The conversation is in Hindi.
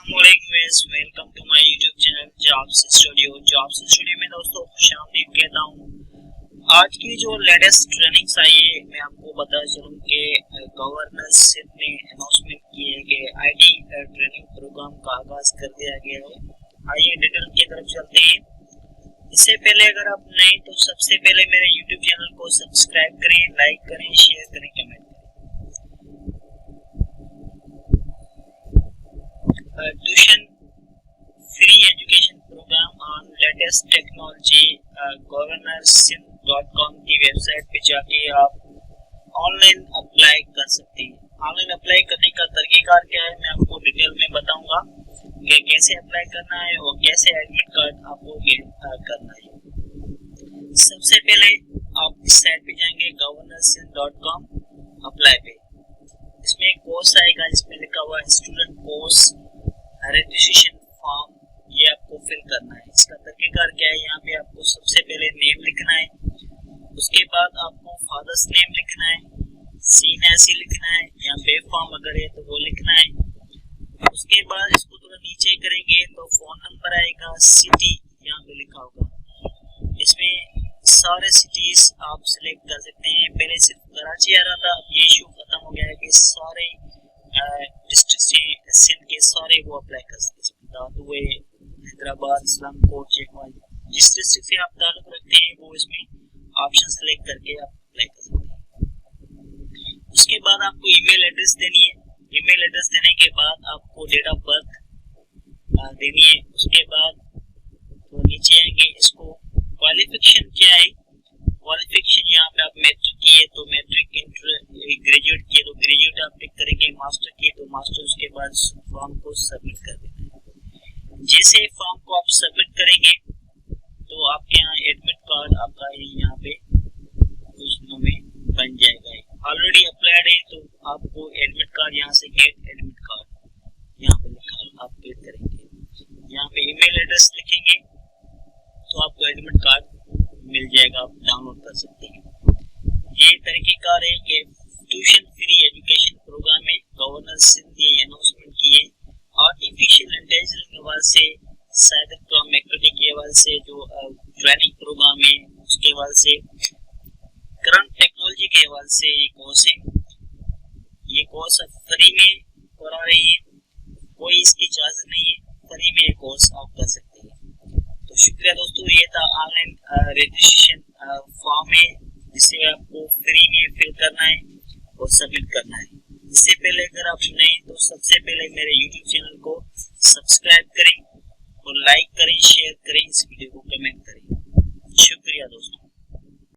Welcome to my YouTube channel jobs studio में दोस्तों खुशामदीद कहता हूँ। आज की जो लेटेस्ट ट्रेनिंग्स आई है मैं आपको बता चलूँ कि गवर्नर सिंध ने अनाउंसमेंट की है कि आईटी ट्रेनिंग प्रोग्राम का आगाज कर दिया गया है। आइए डिटेल की तरफ चलते हैं। इससे पहले अगर आप नए तो सबसे पहले मेरे यूट्यूब चैनल को सब्सक्राइब करें, लाइक करें, शेयर करें, कमेंट करें। Tuition free education program on latest technology governor.sin.com की वेबसाइट पे जाके आप ऑनलाइन अप्लाई कर सकते हैं। ऑनलाइन अप्लाई करने का तरीकेकार क्या है मैं आपको डिटेल में बताऊंगा कि कैसे अप्लाई करना है और कैसे एडमिट कार्ड आपको गेट करना है। सबसे पहले आप इस साइट पे जाएंगे governor.sin.com अप्लाई पे। इसमें एक कोर्स आएगा जिसमें लिखा हुआ है स्टूडेंट कोर्स रजिस्ट्रेशन फॉर्म, ये आपको फिल करना है। इसका तरीकेकार क्या है, यहाँ पे आपको सबसे पहले नेम लिखना है, उसके बाद आपको फादर्स नेम लिखना है, सीनियरसी लिखना है या बे फॉर्म अगर है तो वो लिखना है। उसके बाद इसको थोड़ा नीचे करेंगे तो फोन नंबर आएगा, सिटी यहाँ पे लिखा होगा। इसमें सारे सिटीज आप सिलेक्ट कर सकते हैं। पहले सिर्फ कराची आ रहा था, अब ये इशू खत्म हो गया है कि सारे डिस्ट्रिक्ट से सिंध के सारे वो अप्लाई कर सकते हैं। दादुए, हैदराबाद, इस्लामकोट, चेकवाल, जिस डिस्ट्रिक्ट से आप ताल्लुक रखते हैं वो इसमें ऑप्शन सेलेक्ट करके आप अप्लाई कर सकते हैं। उसके बाद आपको ईमेल एड्रेस देनी है। ईमेल एड्रेस देने के बाद आपको डेट ऑफ बर्थ देनी है। उसके बाद तो नीचे आएंगे, इसको क्वालिफिकेशन क्या है, क्वालिफिकेशन यहाँ पे आप मैट्रिक की है तो मैट्रिक, इंटर ग्रेजुएट की है तो ग्रेजुएट आप टिक करेंगे, मास्टर की तो मास्टर। उसके बाद फॉर्म को सबमिट कर देना है। जैसे फॉर्म को आप सबमिट करेंगे तो आपके यहाँ एडमिट कार्ड आपका यहाँ पे कुछ दिनों में बन जाएगा। ऑलरेडी अप्लाइड है तो आपको एडमिट कार्ड यहाँ से गेट एडमिट कार्ड यहाँ पे लिखा आप गेट करेंगे। यहाँ पे ईमेल एड्रेस लिखेंगे तो आपको एडमिट कार्ड मिल जाएगा, आप डाउनलोड कर सकते हैं। ये तरीकेकार है कि ट्यूशन फ्री एजुकेशन प्रोग्राम में गवर्नर सिंध ने अनाउंसमेंट की है। आर्टिफिशियल इंटेलिजेंस के हवाले से, साइबर क्राइम एक्टिविटी के हवाले से जो ट्रेनिंग प्रोग्राम है उसके हवाले से, करंट टेक्नोलॉजी के हवाले से ये कोर्स है। ये कोर्स फ्री में करा रही है, कोई इसकी चार्ज नहीं है, फ्री में ये कोर्स आप कर सकते हैं। तो शुक्रिया दोस्तों, ये था ऑनलाइन रजिस्ट्रेशन फॉर्म है जिसे आपको फ्री में फिल करना है और सबमिट करना है। इससे पहले अगर आप नए तो सबसे पहले मेरे YouTube चैनल को सब्सक्राइब करें और लाइक करें, शेयर करें, इस वीडियो को कमेंट करें।